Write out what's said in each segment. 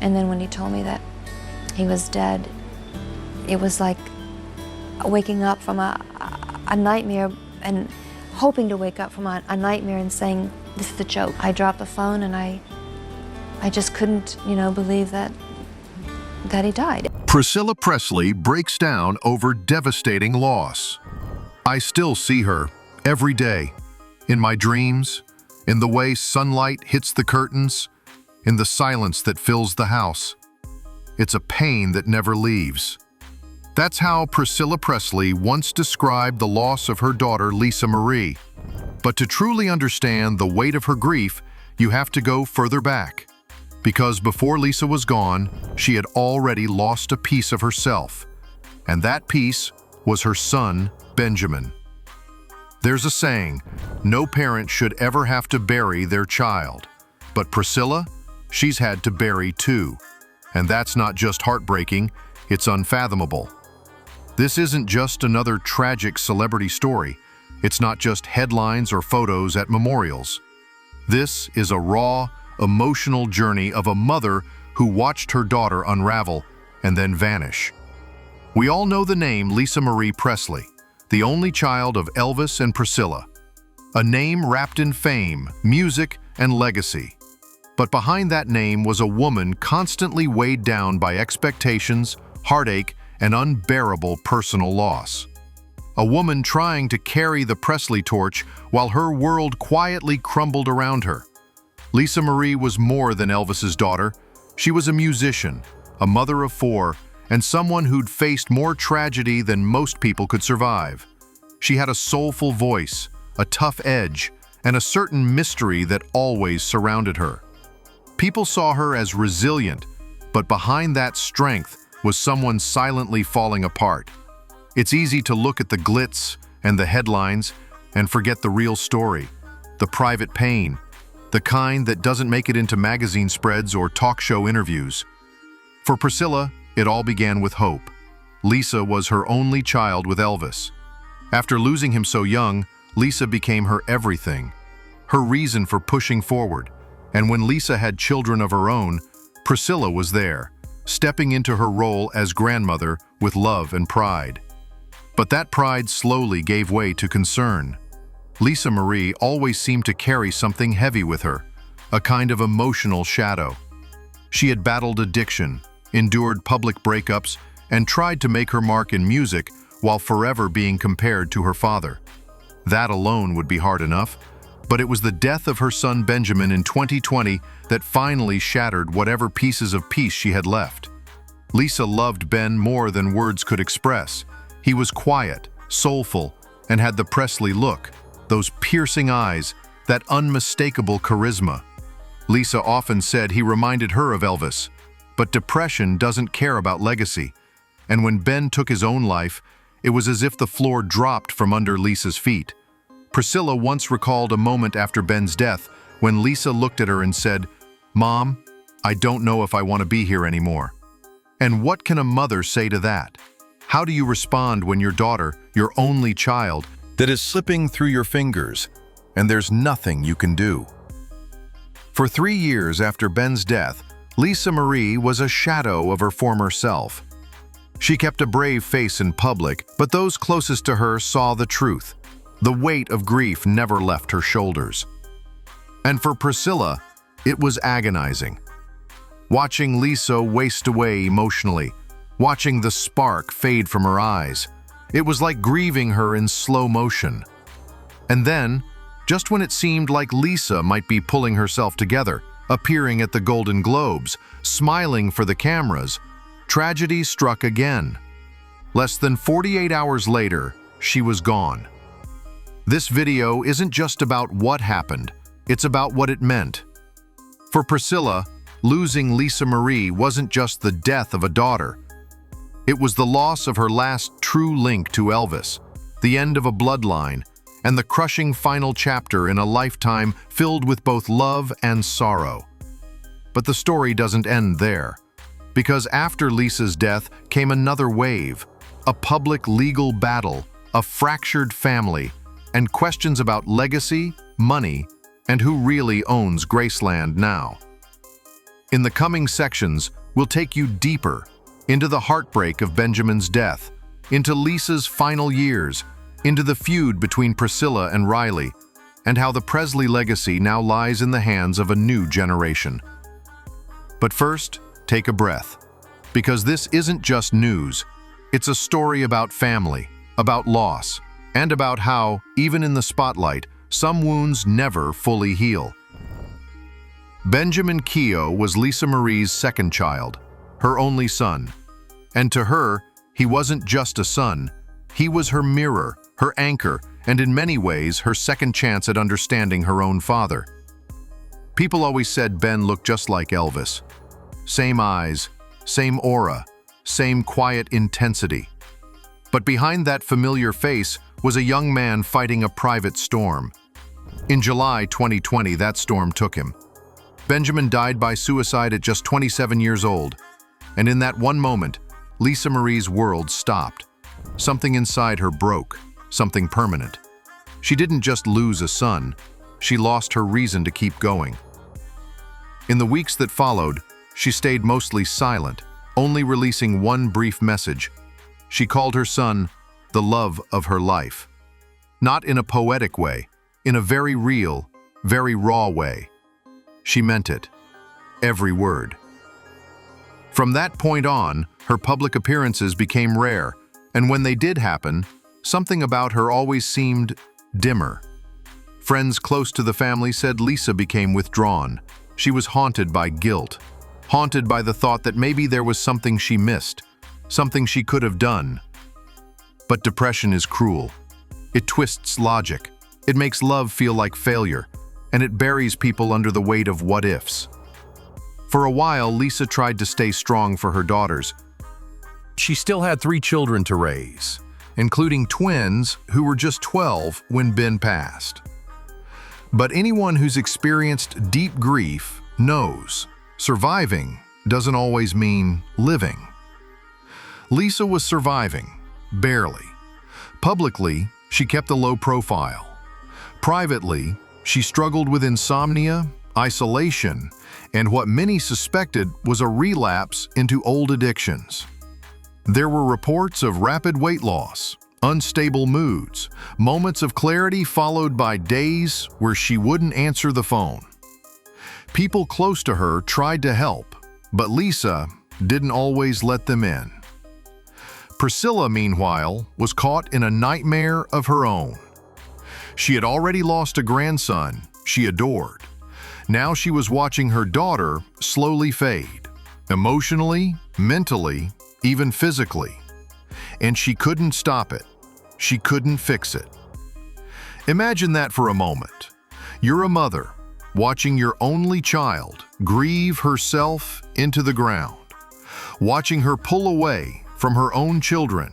And then when he told me that he was dead, it was like waking up from a nightmare and hoping to wake up from a nightmare and saying, this is a joke. I dropped the phone and I just couldn't, believe that he died. Priscilla Presley breaks down over devastating loss. I still see her every day, in my dreams, in the way sunlight hits the curtains, in the silence that fills the house. It's a pain that never leaves. That's how Priscilla Presley once described the loss of her daughter, Lisa Marie. But to truly understand the weight of her grief, you have to go further back. Because before Lisa was gone, she had already lost a piece of herself. And that piece was her son, Benjamin. There's a saying, no parent should ever have to bury their child. But Priscilla, she's had to bury two. And that's not just heartbreaking, it's unfathomable. This isn't just another tragic celebrity story. It's not just headlines or photos at memorials. This is a raw, emotional journey of a mother who watched her daughter unravel and then vanish. We all know the name Lisa Marie Presley, the only child of Elvis and Priscilla. A name wrapped in fame, music, and legacy. But behind that name was a woman constantly weighed down by expectations, heartache, and unbearable personal loss. A woman trying to carry the Presley torch while her world quietly crumbled around her. Lisa Marie was more than Elvis's daughter. She was a musician, a mother of four, and someone who'd faced more tragedy than most people could survive. She had a soulful voice, a tough edge, and a certain mystery that always surrounded her. People saw her as resilient, but behind that strength was someone silently falling apart. It's easy to look at the glitz and the headlines and forget the real story, the private pain, the kind that doesn't make it into magazine spreads or talk show interviews. For Priscilla, it all began with hope. Lisa was her only child with Elvis. After losing him so young, Lisa became her everything, her reason for pushing forward. And when Lisa had children of her own, Priscilla was there, stepping into her role as grandmother with love and pride. But that pride slowly gave way to concern. Lisa Marie always seemed to carry something heavy with her, a kind of emotional shadow. She had battled addiction, endured public breakups, and tried to make her mark in music while forever being compared to her father. That alone would be hard enough, but it was the death of her son Benjamin in 2020 that finally shattered whatever pieces of peace she had left. Lisa loved Ben more than words could express. He was quiet, soulful, and had the Presley look, those piercing eyes, that unmistakable charisma. Lisa often said he reminded her of Elvis, but depression doesn't care about legacy. And when Ben took his own life, it was as if the floor dropped from under Lisa's feet. Priscilla once recalled a moment after Ben's death when Lisa looked at her and said, "Mom, I don't know if I want to be here anymore." And what can a mother say to that? How do you respond when your daughter, your only child, that is slipping through your fingers, and there's nothing you can do? For 3 years after Ben's death, Lisa Marie was a shadow of her former self. She kept a brave face in public, but those closest to her saw the truth. The weight of grief never left her shoulders. And for Priscilla, it was agonizing. Watching Lisa waste away emotionally, watching the spark fade from her eyes, it was like grieving her in slow motion. And then, just when it seemed like Lisa might be pulling herself together, appearing at the Golden Globes, smiling for the cameras, tragedy struck again. Less than 48 hours later, she was gone. This video isn't just about what happened, it's about what it meant. For Priscilla, losing Lisa Marie wasn't just the death of a daughter. It was the loss of her last true link to Elvis, the end of a bloodline, and the crushing final chapter in a lifetime filled with both love and sorrow. But the story doesn't end there, because after Lisa's death came another wave, a public legal battle, a fractured family, and questions about legacy, money, and who really owns Graceland now. In the coming sections, we'll take you deeper into the heartbreak of Benjamin's death, into Lisa's final years, into the feud between Priscilla and Riley, and how the Presley legacy now lies in the hands of a new generation. But first, take a breath, because this isn't just news. It's a story about family, about loss, and about how, even in the spotlight, some wounds never fully heal. Benjamin Keough was Lisa Marie's second child, her only son. And to her, he wasn't just a son. He was her mirror, her anchor, and in many ways, her second chance at understanding her own father. People always said Ben looked just like Elvis. Same eyes, same aura, same quiet intensity. But behind that familiar face was a young man fighting a private storm. In July 2020, that storm took him. Benjamin died by suicide at just 27 years old. And in that one moment, Lisa Marie's world stopped. Something inside her broke, something permanent. She didn't just lose a son, she lost her reason to keep going. In the weeks that followed, she stayed mostly silent, only releasing one brief message. She called her son the love of her life. Not in a poetic way, in a very real, very raw way. She meant it, every word. From that point on, her public appearances became rare, and when they did happen, something about her always seemed dimmer. Friends close to the family said Lisa became withdrawn. She was haunted by guilt, haunted by the thought that maybe there was something she missed, something she could have done. But depression is cruel. It twists logic. It makes love feel like failure, and it buries people under the weight of what-ifs. For a while, Lisa tried to stay strong for her daughters. She still had 3 children to raise, including twins who were just 12 when Ben passed. But anyone who's experienced deep grief knows surviving doesn't always mean living. Lisa was surviving, barely. Publicly, she kept a low profile. Privately, she struggled with insomnia, isolation, and what many suspected was a relapse into old addictions. There were reports of rapid weight loss, unstable moods, moments of clarity followed by days where she wouldn't answer the phone. People close to her tried to help, but Lisa didn't always let them in. Priscilla, meanwhile, was caught in a nightmare of her own. She had already lost a grandson she adored. Now she was watching her daughter slowly fade, emotionally, mentally, even physically. And she couldn't stop it. She couldn't fix it. Imagine that for a moment. You're a mother, watching your only child grieve herself into the ground, watching her pull away from her own children,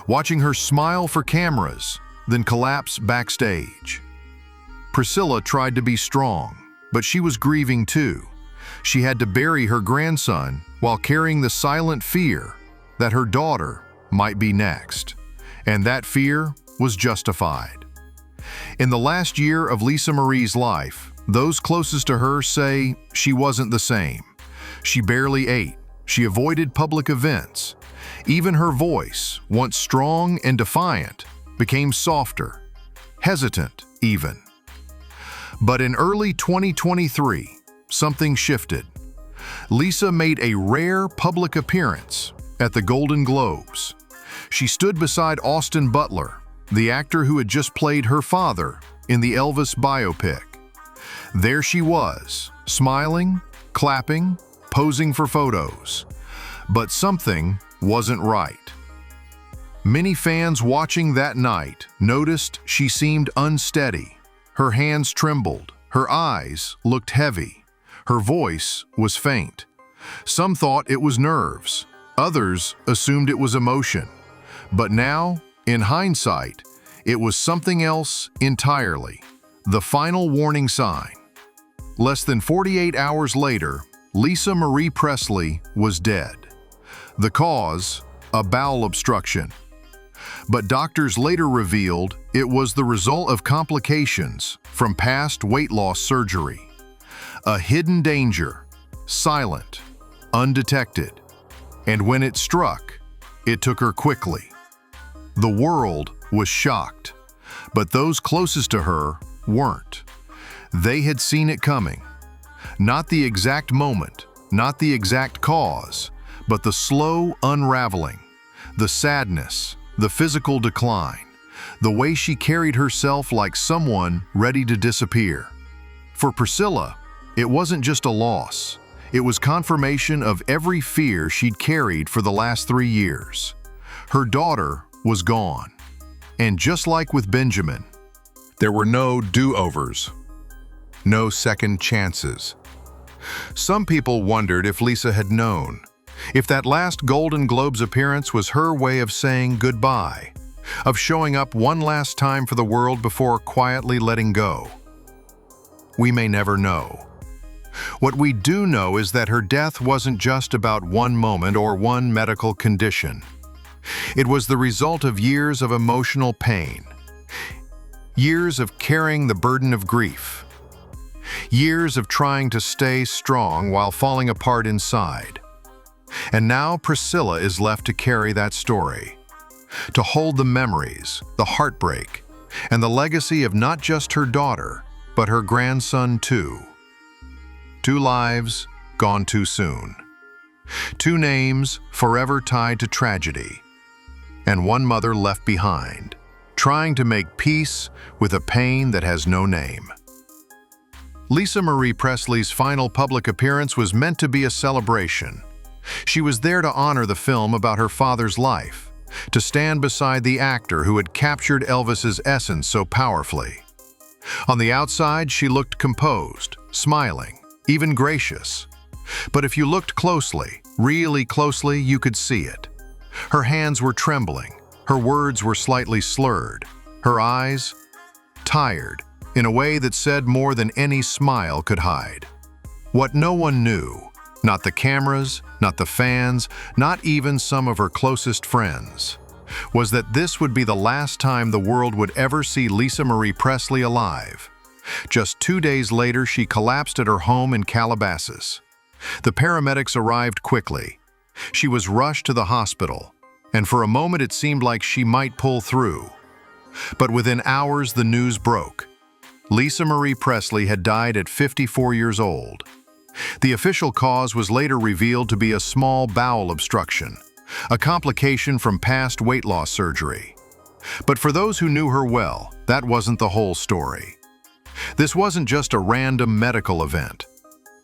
watching her smile for cameras, then collapse backstage. Priscilla tried to be strong, but she was grieving too. She had to bury her grandson while carrying the silent fear that her daughter might be next. And that fear was justified. In the last year of Lisa Marie's life, those closest to her say she wasn't the same. She barely ate. She avoided public events. Even her voice, once strong and defiant, became softer, hesitant even. But in early 2023, something shifted. Lisa made a rare public appearance at the Golden Globes. She stood beside Austin Butler, the actor who had just played her father in the Elvis biopic. There she was, smiling, clapping, posing for photos. But something wasn't right. Many fans watching that night noticed she seemed unsteady. Her hands trembled, her eyes looked heavy, her voice was faint. Some thought it was nerves, others assumed it was emotion. But now, in hindsight, it was something else entirely, the final warning sign. Less than 48 hours later, Lisa Marie Presley was dead. The cause, a bowel obstruction. But doctors later revealed it was the result of complications from past weight loss surgery. A hidden danger, silent, undetected, and when it struck, it took her quickly. The world was shocked, but those closest to her weren't. They had seen it coming. Not the exact moment, not the exact cause, but the slow unraveling, the sadness, the physical decline, the way she carried herself like someone ready to disappear. For Priscilla, it wasn't just a loss. It was confirmation of every fear she'd carried for the last 3 years. Her daughter was gone. And just like with Benjamin, there were no do-overs, no second chances. Some people wondered if Lisa had known, if that last Golden Globes appearance was her way of saying goodbye, of showing up one last time for the world before quietly letting go. We may never know. What we do know is that her death wasn't just about one moment or one medical condition. It was the result of years of emotional pain, years of carrying the burden of grief, years of trying to stay strong while falling apart inside. And now Priscilla is left to carry that story, to hold the memories, the heartbreak, and the legacy of not just her daughter, but her grandson too. 2 lives gone too soon. 2 names forever tied to tragedy. And 1 mother left behind, trying to make peace with a pain that has no name. Lisa Marie Presley's final public appearance was meant to be a celebration. She was there to honor the film about her father's life, to stand beside the actor who had captured Elvis's essence so powerfully. On the outside, she looked composed, smiling, even gracious. But if you looked closely, really closely, you could see it. Her hands were trembling, her words were slightly slurred, her eyes tired, in a way that said more than any smile could hide. What no one knew, not the cameras, not the fans, not even some of her closest friends, was that this would be the last time the world would ever see Lisa Marie Presley alive. Just 2 days later, she collapsed at her home in Calabasas. The paramedics arrived quickly. She was rushed to the hospital, and for a moment it seemed like she might pull through. But within hours, the news broke. Lisa Marie Presley had died at 54 years old. The official cause was later revealed to be a small bowel obstruction, a complication from past weight loss surgery. But for those who knew her well, that wasn't the whole story. This wasn't just a random medical event.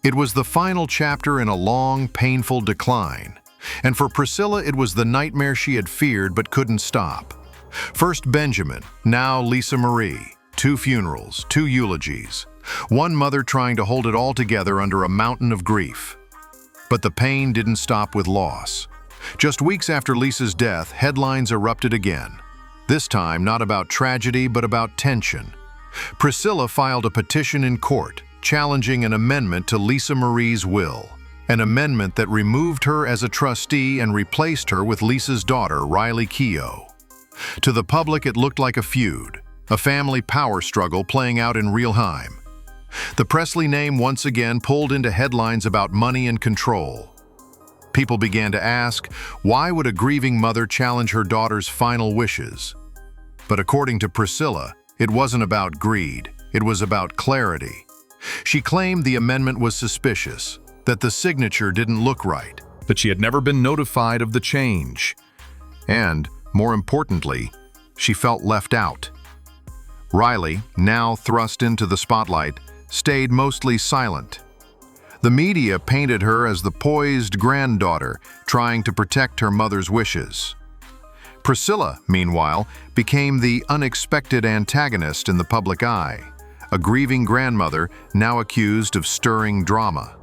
It was the final chapter in a long, painful decline. And for Priscilla, it was the nightmare she had feared but couldn't stop. First Benjamin, now Lisa Marie. 2 funerals, 2 eulogies. 1 mother trying to hold it all together under a mountain of grief. But the pain didn't stop with loss. Just weeks after Lisa's death, headlines erupted again. This time, not about tragedy, but about tension. Priscilla filed a petition in court, challenging an amendment to Lisa Marie's will. An amendment that removed her as a trustee and replaced her with Lisa's daughter, Riley Keough. To the public, it looked like a feud, a family power struggle playing out in real time. The Presley name once again pulled into headlines about money and control. People began to ask, why would a grieving mother challenge her daughter's final wishes? But according to Priscilla, it wasn't about greed, it was about clarity. She claimed the amendment was suspicious, that the signature didn't look right, that she had never been notified of the change. And, more importantly, she felt left out. Riley, now thrust into the spotlight, stayed mostly silent. The media painted her as the poised granddaughter trying to protect her mother's wishes. Priscilla, meanwhile, became the unexpected antagonist in the public eye, a grieving grandmother now accused of stirring drama.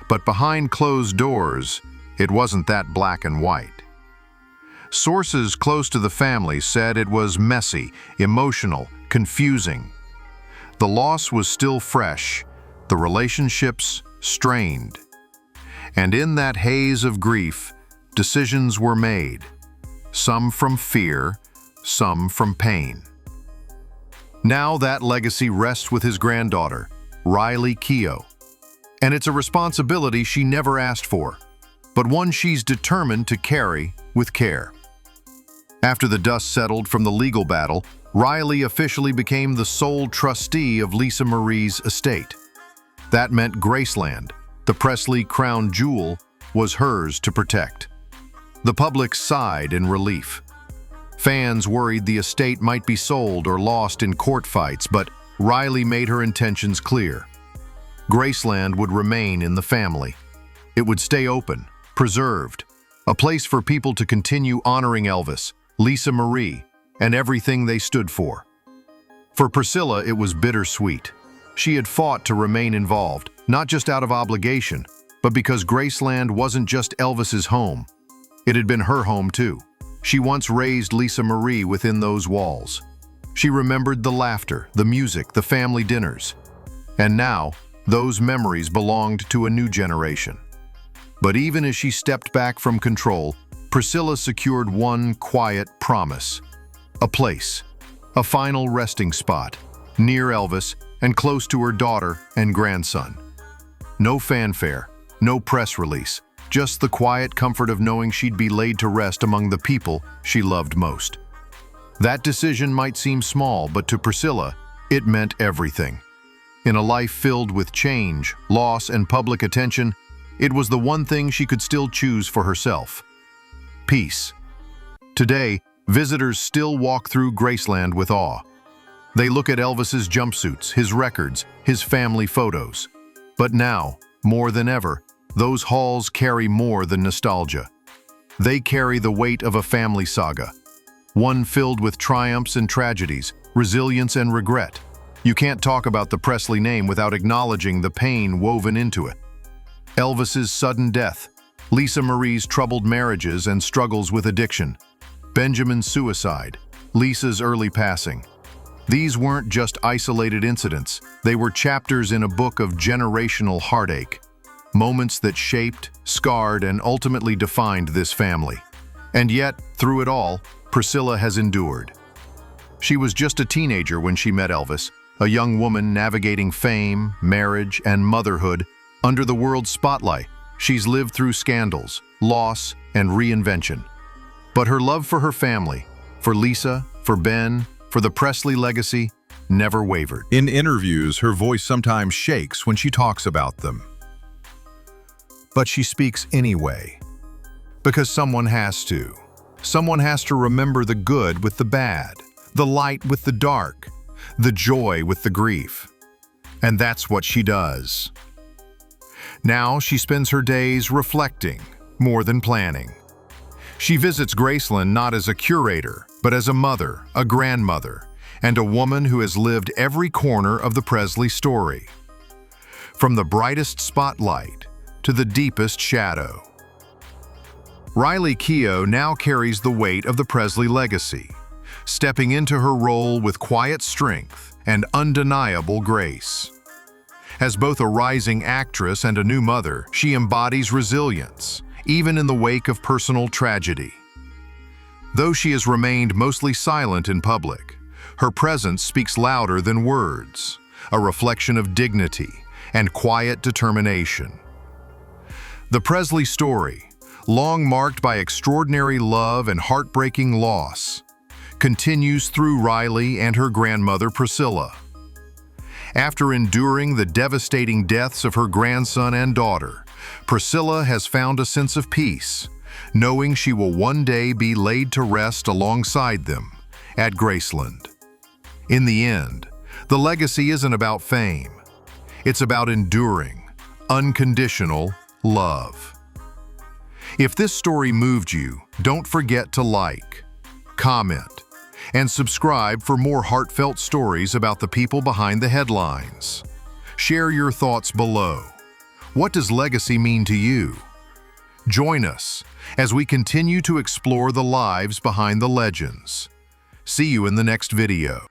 But behind closed doors, it wasn't that black and white. Sources close to the family said it was messy, emotional, confusing. The loss was still fresh, the relationships strained. And in that haze of grief, decisions were made, some from fear, some from pain. Now that legacy rests with his granddaughter, Riley Keough. And it's a responsibility she never asked for, but one she's determined to carry with care. After the dust settled from the legal battle, Riley officially became the sole trustee of Lisa Marie's estate. That meant Graceland, the Presley crown jewel, was hers to protect. The public sighed in relief. Fans worried the estate might be sold or lost in court fights, but Riley made her intentions clear. Graceland would remain in the family. It would stay open, preserved, a place for people to continue honoring Elvis, Lisa Marie, and everything they stood for. For Priscilla, it was bittersweet. She had fought to remain involved, not just out of obligation, but because Graceland wasn't just Elvis's home. It had been her home too. She once raised Lisa Marie within those walls. She remembered the laughter, the music, the family dinners. And now, those memories belonged to a new generation. But even as she stepped back from control, Priscilla secured one quiet promise. A place, a final resting spot, near Elvis and close to her daughter and grandson. No fanfare, no press release, just the quiet comfort of knowing she'd be laid to rest among the people she loved most. That decision might seem small, but to Priscilla, it meant everything. In a life filled with change, loss, and public attention, it was the one thing she could still choose for herself. Peace. Today, visitors still walk through Graceland with awe. They look at Elvis's jumpsuits, his records, his family photos. But now, more than ever, those halls carry more than nostalgia. They carry the weight of a family saga, one filled with triumphs and tragedies, resilience and regret. You can't talk about the Presley name without acknowledging the pain woven into it. Elvis's sudden death, Lisa Marie's troubled marriages and struggles with addiction, Benjamin's suicide, Lisa's early passing. These weren't just isolated incidents, they were chapters in a book of generational heartache, moments that shaped, scarred, and ultimately defined this family. And yet, through it all, Priscilla has endured. She was just a teenager when she met Elvis, a young woman navigating fame, marriage, and motherhood under the world's spotlight. She's lived through scandals, loss, and reinvention. But her love for her family, for Lisa, for Ben, for the Presley legacy, never wavered. In interviews, her voice sometimes shakes when she talks about them. But she speaks anyway. Because someone has to. Someone has to remember the good with the bad, the light with the dark, the joy with the grief. And that's what she does. Now she spends her days reflecting, more than planning. She visits Graceland not as a curator, but as a mother, a grandmother, and a woman who has lived every corner of the Presley story. From the brightest spotlight to the deepest shadow. Riley Keough now carries the weight of the Presley legacy, stepping into her role with quiet strength and undeniable grace. As both a rising actress and a new mother, she embodies resilience, even in the wake of personal tragedy. Though she has remained mostly silent in public, her presence speaks louder than words, a reflection of dignity and quiet determination. The Presley story, long marked by extraordinary love and heartbreaking loss, continues through Riley and her grandmother Priscilla. After enduring the devastating deaths of her grandson and daughter, Priscilla has found a sense of peace, knowing she will one day be laid to rest alongside them at Graceland. In the end, the legacy isn't about fame. It's about enduring, unconditional love. If this story moved you, don't forget to like, comment, and subscribe for more heartfelt stories about the people behind the headlines. Share your thoughts below. What does legacy mean to you? Join us as we continue to explore the lives behind the legends. See you in the next video.